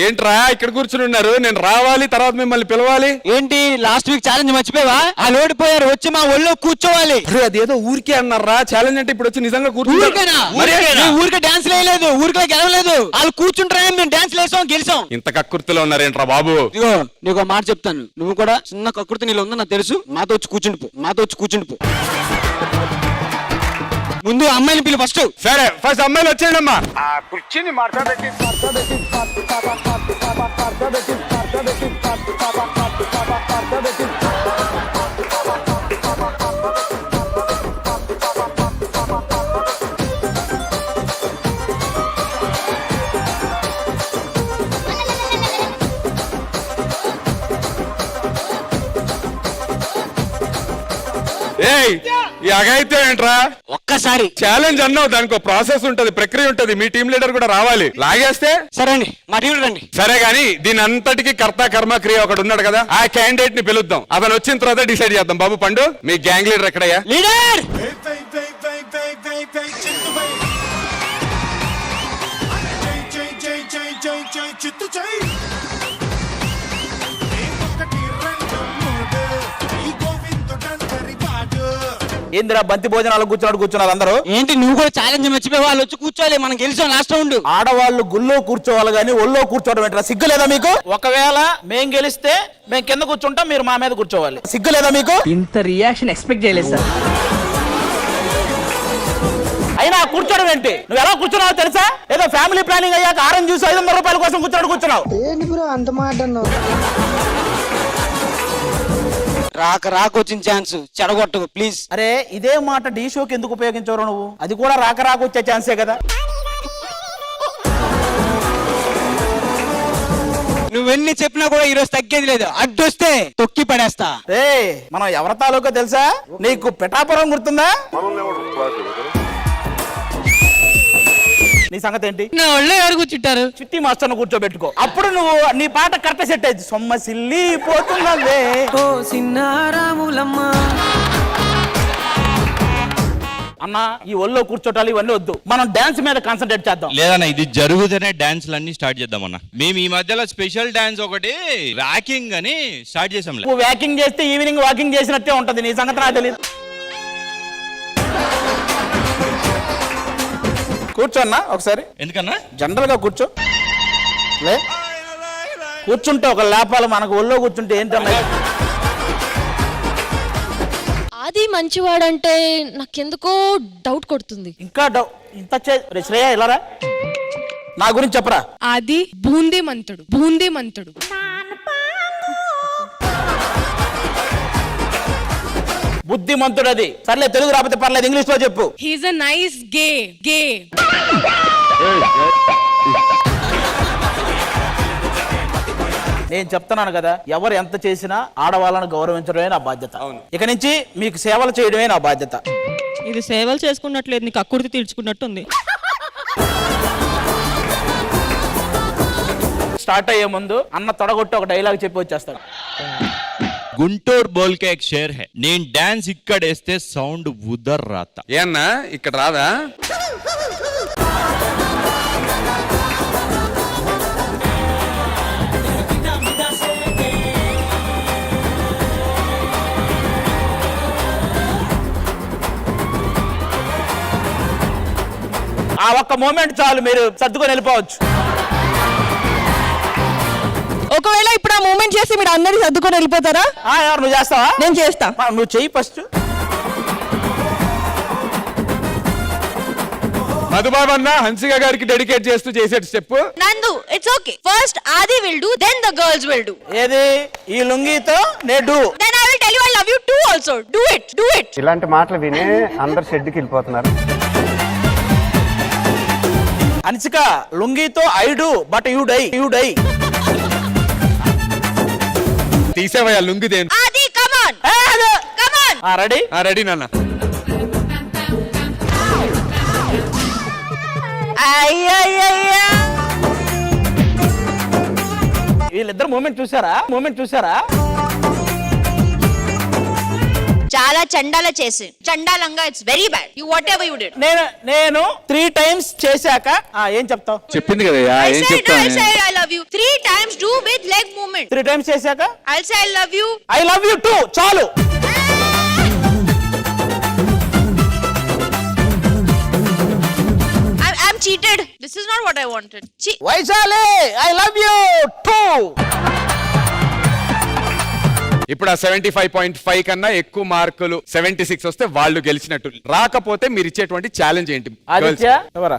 ఏంట్రా ఇక్కడ కూర్చుని ఉన్నారు? నేను రావాలి, తర్వాత మిమ్మల్ని పిలవాలి. ఏంటి లాస్ట్ వీక్ ఛాలెంజ్ మర్చిపోయావా? వాళ్ళు ఓడిపోయారు, వచ్చి మా ఒళ్ళో కూర్చోవాలి. అదేదో ఊరికే అన్నారా ఛాలెంజ్ అంటే, ఇప్పుడు వచ్చి నిజంగా ఊరికే డాన్స్ వేయలేదు, ఊరికే గెలవలేదు. వాళ్ళు కూర్చుంటారని మేము డాన్స్ వేసాం, గెలిచాం. ఇంత కక్కుర్తిలో ఉన్నారేంట్రా బాబు? ఇదిగో నీకు మాట చెప్తాను, నువ్వు కూడా చిన్న కక్కుర్తి నీళ్ళు ఉందని నాకు తెలుసు. మాతో వచ్చి కూర్చుండిపో. ముందు అమ్మాయిని పిలు ఫస్ట్. సరే, ఫస్ట్ అమ్మాయిలు వచ్చేయండి అమ్మా. కూర్చుని మాట్లాడేది ఈ అగైతే ఏంట్రా? ఒక్కసారి ఛాలెంజ్ అన్నావు, దానికి ఒక ప్రాసెస్ ఉంటది, ప్రక్రియ ఉంటది. మీ టీం లీడర్ కూడా రావాలి. లాగేస్తే సరే అండి, మా టీం రండి. సరే గాని దీని అంతటికి కర్త కర్మ క్రియ ఒకడు ఉన్నాడు కదా, ఆ క్యాండిడేట్ ని పిలుద్దాం. అతను వచ్చిన తర్వాత డిసైడ్ చేద్దాం. బాబు పండు, మీ గ్యాంగ్ లీడర్ ఎక్కడయ్యా? లీడర్ ఏందిరా బంతి భోజనాలు కూర్చున్నారు అందరూ? ఏంటి నువ్వు కూడా ఛాలెంజ్ మర్చిపోయి? వాళ్ళు వచ్చి కూర్చోవాలి, మనం గెలిచాం లాస్ట్ రౌండ్. ఆడవాళ్ళు గుళ్ళో కూర్చోవాలి గానీ ఒళ్ళో కూర్చోవడం ఏంట్రా? సిగ్గు లేదా మీకు? ఒకవేళ మేం గెలిస్తే మేము కింద కూర్చుంటాం, మీరు మా మీద కూర్చోవాలి. సిగ్గు లేదా మీకు? ఇంత రియాక్షన్ ఎక్స్పెక్ట్ చేయలేదు సార్. అయినా కూర్చోడం ఏంటి? నువ్వు ఎలా కూర్చున్నావు తెలుసా? ఏదో ఫ్యామిలీ ప్లానింగ్ అయ్యాక ఆరెంజ్ జ్యూస్ 500 రూపాయల కోసం కూర్చున్నావు. ఏంటి బ్రో అంత మాట అన్నావు? రాక వచ్చిన ఛాన్స్ చెడగొట్టకు ప్లీజ్. అరే ఇదే మాట డి షోకి ఎందుకు ఉపయోగించవు నువ్వు? అది కూడా రాక వచ్చే ఛాన్సే కదా. నువ్వెన్ని చెప్పినా కూడా ఈరోజు తగ్గేది లేదు. అడ్డొస్తే తొక్కి పడేస్తా. రే మనం ఎవరి తాలూకా తెలుసా? నీకు పిఠాపురం గుర్తుందా? నీ సంగతి ఏంటి? నా ఒళ్ళో ఎవరు కూర్చుంటారు? చిట్టి మాస్టర్ కూర్చోబెట్టుకో, అప్పుడు నువ్వు నీ పాట కరెక్ట్ సెట్ అయింది. సొమ్మసిల్లి పోతున్నవే ఓ సిన్నారాములమ్మ అన్నా, ఈ ఒళ్ళో కూర్చోటాలు ఇవన్నీ వద్దు, మనం డాన్స్ మీద కాన్సన్ట్రేట్ చేద్దాం. లేదన్నా, ఇది జరుగుతూనే డాన్స్ లన్నీ స్టార్ట్ చేద్దామన్నా. మేము ఈ మధ్యలో స్పెషల్ డాన్స్ ఒకటి వాకింగ్ అని స్టార్ట్ చేసాం. నువ్వు వాకింగ్ చేస్తే ఈవినింగ్ వాకింగ్ చేసినట్టే ఉంటది. నీ సంగతి నాకు తెలియదు. కూర్చోన్నా ఒకసారి. ఎందుకన్నా? జనరల్ గా కూర్చో. కూర్చుంటే ఒక లేపాలు, మనకు ఒళ్ళో కూర్చుంటే ఏంటన్నా? అది మంచివాడంటే నాకెందుకో డౌట్ కొడుతుంది. ఇంకా ఇంత శ్రేయ ఇలారా, నా గురించి చెప్పరా. అది బూందీ మంతుడు. బుద్ధిమంతుడు. అది సర్లే, తెలుగు రాకపోతే పర్లేదు, ఇంగ్లీష్ లో చెప్పు. హీస్ ఎ నైస్ గే. నేను చెప్తున్నాను కదా, ఎవరు ఎంత చేసినా ఆడవాళ్ళను గౌరవించడమే నా బాధ్యత. ఇక నుంచి మీకు సేవలు చేయడమే నా బాధ్యత. ఇది సేవలు చేసుకున్నట్లేదు, నీకు అక్కుర్తి తీర్చుకున్నట్టుంది. స్టార్ట్ అయ్యే ముందు అన్న తొడగొట్టి ఒక డైలాగ్ చెప్పి వచ్చేస్తాడు. గుంటూరు బోల్కే ఎక్ షేర్ హై, నేను డాన్స్ ఇక్కడ వేస్తే సౌండ్ ఉదర్ రాత. ఏన్నా ఇక్కడ రాదా? ఆ ఒక్క మూమెంట్ చాలు, మీరు సర్దుకొని వెళ్ళిపోవచ్చు. ఒకవేళ ఇప్పుడు ఆ మూమెంట్ చేసి మీరు అందరి సర్దుకొని వెళ్ళిపోతారా? ఎవరు? నువ్వు చేస్తావా? నేను చేస్తా. నువ్వు చెయ్యి ఫస్ట్. మధుబాబు అన్న హన్సిక గారికి డెడికేట్ చేస్తూ చేసే step. Nandu it's okay. First Aadi will do, then the girls will do. ఏది? ఈ లుంగితో నే do. Then I will tell you I love you too also. Do it. ఇలాంటి మాటలు విని అందరు షెడ్కి వెళ్ళిపోతున్నారు. హన్సిక, లుంగితో I do but you die. తీసేవయ్యా లుంగి. దేని? Aadi come on. Ready? Ready నాన్న. అయ్యయ్యయ్యా వీళ్ళిద్దరు మూమెంట్ చూసారా చాలా చండాల చేసి చండాలంగా it's very bad you what ever you did నేను 3 times చేశాక ఏం చెప్తావు? చెప్పింది కదా ఏం చెప్తాను I love you 3 times do with leg movement 3 times చేశాక I'll say I love you I love you two చాలు. I'm cheated this is not what I wanted Vaishali I love you two. ఇప్పుడు ఆ 75.5 కన్నా ఎక్కువ మార్కులు 76 వస్తే వాళ్ళు గెలిచినట్టు. రాకపోతే మీరు ఇచ్చేటువంటి ఛాలెంజ్ ఏంటి? ఆదిత్య ఎవరా?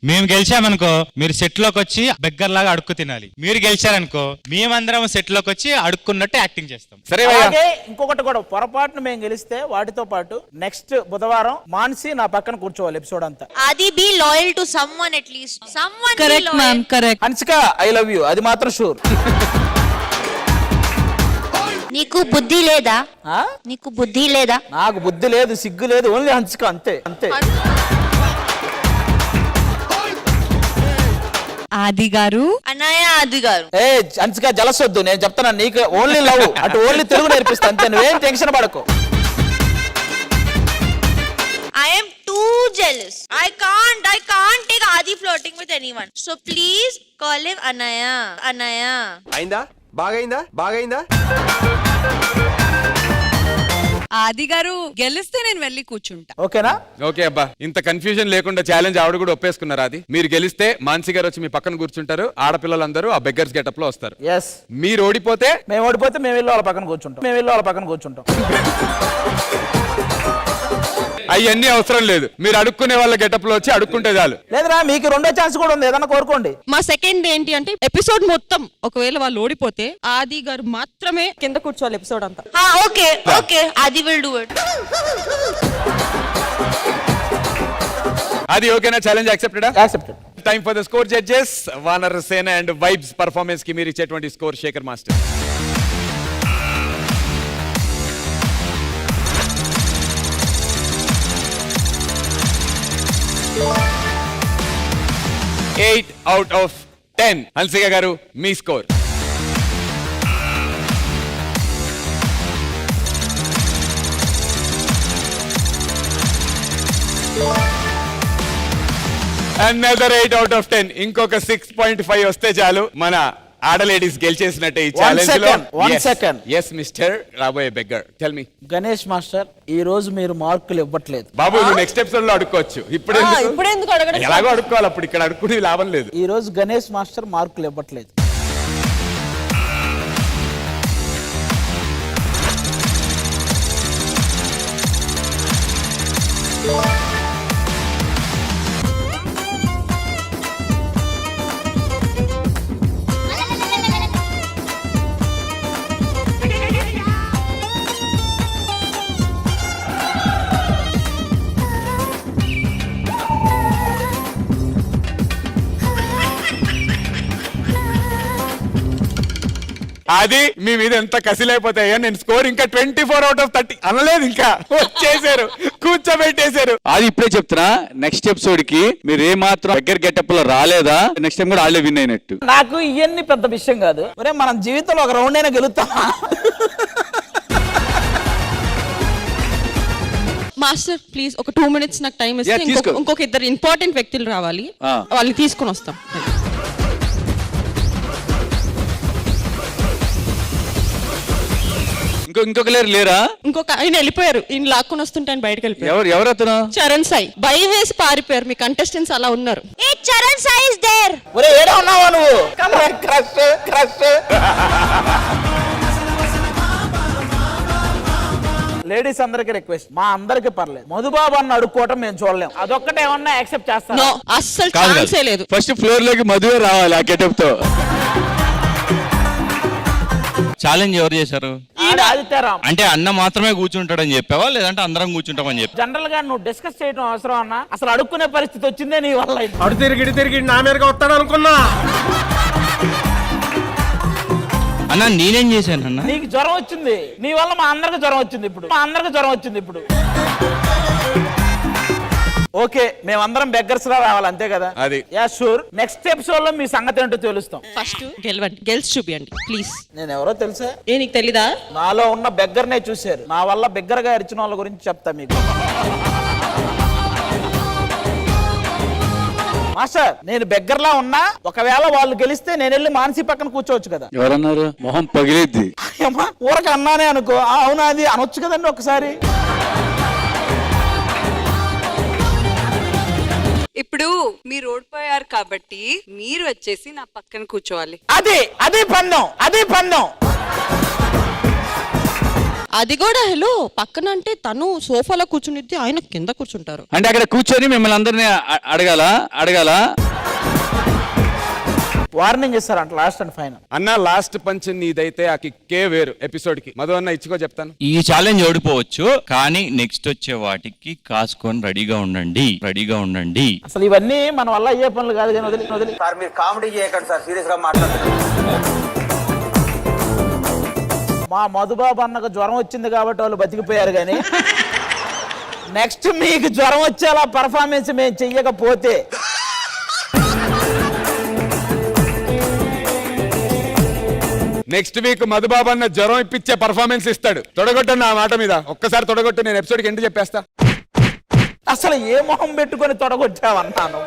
మేము గెలిచామనుకో మీరు సెట్ లోకి వచ్చి బెగ్గర్ లాగా అడుక్కు తినాలి. మీరు గెలిచారనుకో మేమందరం సెట్ లోకి వచ్చి అడుక్కున్నట్టు యాక్టింగ్ చేస్తాం. సరే అలాగే ఇంకొకటి కూడా, పొరపాటున మేము గెలిస్తే వాటితో పాటు నెక్స్ట్ బుధవారం మాన్సి నా పక్కన కూర్చోవాలి ఎపిసోడ్ అంతా. Adi be loyal to someone at least someone correct be loyal ma'am correct. Hansika I love you అది మాత్రం షూర్. నీకు బుద్ధి లేదా నీకు బుద్ధి లేదా నాకు బుద్ధి లేదు, సిగ్గు లేదు, ఓన్లీ హన్సిక అంతే అంతే. ఆది గారు అన్నయ్య ఆది గారు ఏ హన్సిక జలసొద్దు, నేను చెప్తాను నీకు ఓన్లీ లవ్, అటు ఓన్లీ తెలుగు నేర్పిస్తా అంతే, నువ్వేం టెన్షన్ పడకు. I am too jealous. I can't take Adi flirting with anyone. So please call him Anaya. Anaya. అయిందా? బాగైందా? ఆది గారు గెలిస్తే నేను వెళ్ళి కూర్చుంటా. ఓకేనా? ఓకే అబ్బా, ఇంత కన్ఫ్యూజన్ లేకుండా ఛాలెంజ్ ఆవిడ కూడా ఒప్పేసుకున్నారు. అది మీరు గెలిస్తే మాన్సి గారు వచ్చి మీ పక్కన కూర్చుంటారు, ఆడపిల్లలందరూ ఆ బెగ్గర్స్ గెటప్ లో వస్తారు. ఎస్. మీరు ఓడిపోతే మేము ఓడిపోతే మేము వెళ్ళి వాళ్ళ పక్కన కూర్చుంటాం. అవన్నీ అవసరం లేదు, మీరు అడుక్కునే వాళ్ళ గెటప్ లో వచ్చి అడుక్కుంటే చాలు. లేదురా మీకు రెండో ఛాన్స్ కూడా ఉంది, ఏదన్నా కోరుకోండి. మా సెకండ్ ఏంటి అంటే ఎపిసోడ్ మొత్తం ఒకవేళ వాళ్ళు ఓడిపోతే ఆది గారు మాత్రమే కింద కూర్చోవాలి ఎపిసోడ్ అంతా. Okay. Adi will do it. అది ఓకేనా? Challenge accepted? Accepted. Time for the score judges. Vanar Sena and vibes performance కి మీరు ఇచ్చేటువంటి score Shekhar master. Eight out of 10. Hansika గారు మీ స్కోర్. Another 8 out of 10. ఇంకొక 6.5 వస్తే చాలు మన ఆడలేడీస్ గెలిచేసినట్టే ఈ ఛాలెంజ్ లో. One second. Yes మిస్టర్ రాబోయే beggar, tell me. Ganesh master ఈ రోజు మీరు మార్కులు ఇవ్వట్లేదు. బాబు నువ్వు నెక్స్ట్ ఎపిసోడ్ లో అడుక్కోవచ్చు, ఇప్పుడు ఎందుకు అడగడం? ఎలాగో అడుక్కోవాలి, అప్పుడు ఇక్కడ అడుక్కునే లాభం లేదు. ఈ రోజు గణేష్ మాస్టర్ మార్కులు ఇవ్వట్లేదు. అది మీ మీద ఎంత కసిలైపోతాయో. నేను స్కోర్ ఇంకా 24 out of 30 అనలేదు, ఇంకా వచ్చేసారు, కూర్చోబెట్టేశారు. అది ఇప్పుడే చెప్తున్నా, నెక్స్ట్ ఎపిసోడ్ కి మీరు ఏ మాత్రం దగ్గర గెటప్ లో రాలేదా నెక్స్ట్ టైం కూడా వాళ్ళే విన్ అయినట్టు. నాకు ఇవన్నీ పెద్ద విషయం కాదు. ఒరే మనం జీవితంలో ఒక రౌండ్ అయినా గెలుస్తామా? మాస్టర్ ప్లీజ్ ఒక 2 minutes నాకు టైం ఇస్తే ఇంకొక ఇద్దరు ఇంపార్టెంట్ వ్యక్తులు రావాలి, వాళ్ళని తీసుకొని వస్తాం. ఇంకొక లేరా? ఇంకొక ఆయన వెళ్ళిపోయారు, ఈయన లాక్కొని వస్తుంటే ఆయన బయటకు వెళ్ళిపోయారు. ఎవరు అతను? చరణ్ సాయి భయం వేసి పారిపోయారు. మీ కంటెస్టెంట్స్ అలా ఉన్నారు. Hey, Charan Sai is there. ఒరే ఏడా ఉన్నావా నువ్వు? క్రష్. లేడీస్ అందరికి రిక్వెస్ట్, మా అందరికి పర్లేదు, మధుబాబు అన్న అడుక్కోవటం మేము చూడలేం. అదొక్కటే ఏమన్నా యాక్సెప్ట్ చేస్తాను. నో, అస్సలు ఛాన్సే లేదు. ఫస్ట్ ఫ్లోర్ లోకి మధువే రావాలి ఆ గెటప్ తో. ఛాలెంజ్ ఎవరు చేశారు? ఆదిత్యరామ్. అంటే అన్న మాత్రమే కూర్చుంటాడని చెప్పావా, లేదంటే అందరం కూర్చుంటామని చెప్పి? జనరల్ గా నువ్వు డిస్కస్ చేయడం అవసరం అన్నా, అసలు అడుక్కునే పరిస్థితి వచ్చిందే నీ వల్ల. అడు తిరిగి నా మీదగా వస్తాడు అనుకున్నా. అన్న నేనేం చేశాను అన్న? నీకు జ్వరం వచ్చింది, నీ వల్ల మా అందరికి జ్వరం వచ్చింది ఇప్పుడు. ఓకే మేమందరం బెగ్గర్స్ లా రావాలి అంతే కదా? అది. Yeah sure. నెక్స్ట్ ఎపిసోడ్ లో మీ సంగతి ఏంటో తెలుస్తాం. ఫస్ట్ గెలవండి, గెలిచి చూపియండి ప్లీజ్. నేను ఎవరో తెలుసా? నీకు తెలీదా? నాలో ఉన్న బెగ్గర్నే చూశారు. నా వల్ల బెగ్గరగా అరిచిన వాళ్ళ గురించి చెప్తా మీకు. మాస్టర్ నేను బెగ్గర్లా ఉన్నా, ఒకవేళ వాళ్ళు గెలిస్తే నేను వెళ్ళి మానసి పక్కన కూర్చోవచ్చు కదా? ఎవరన్నారు? మొహం పగిలిద్ది. అమ్మా ఊరక అన్నానే అనుకో. అవునా అది అనొచ్చు కదండి ఒకసారి. ఇప్పుడు మీరు ఓడిపోయారు కాబట్టి మీరు వచ్చేసి నా పక్కన కూర్చోవాలి. అది పందెం, అది పందెం. అది కూడా హలో పక్కన అంటే తను సోఫాలో కూర్చునిద్ది, ఆయన కింద కూర్చుంటారు. అంటే అక్కడ కూర్చొని మిమ్మల్ని అందరినీ అడగాల వార్నింగ్ ఇస్తారంట లాస్ట్ అండ్ ఫైనల్. అన్న లాస్ట్ పంచ్ నీదైతే ఆ కిక్కే వేరు ఎపిసోడ్ కి. మధు అన్న ఇచ్చుకో చెప్తాను. ఈ ఛాలెంజ్ ఓడిపోవచ్చు, కానీ నెక్స్ట్ వచ్చే వాటికి కాసుకొని రెడీగా ఉండండి. అసలు ఇవన్నీ మన వల్ల అయ్యే పనులు కాదు కానీ వదిలి సార్ మీరు కామెడీ చేయకండి సార్, సీరియస్ గా మాట్లాడుతున్నారు. మా మధుబాబు అన్నకు జ్వరం వచ్చింది కాబట్టి వాళ్ళు బతికిపోయారు కానీ నెక్స్ట్ మీకు జ్వరం వచ్చేలా పర్ఫార్మెన్స్ మేము చెయ్యకపోతే నెక్స్ట్ వీక్ మధుబాబు అన్న జ్వరం ఇప్పించే పర్ఫార్మెన్స్ ఇస్తాడు. తొడగొట్టు నా మాట మీద, ఒక్కసారి తొడగొట్టు, నేను ఎపిసోడ్కి ఎండ్ చెప్పేస్తా. అసలు ఏ మొహం పెట్టుకొని తొడగొచ్చావన్నాను.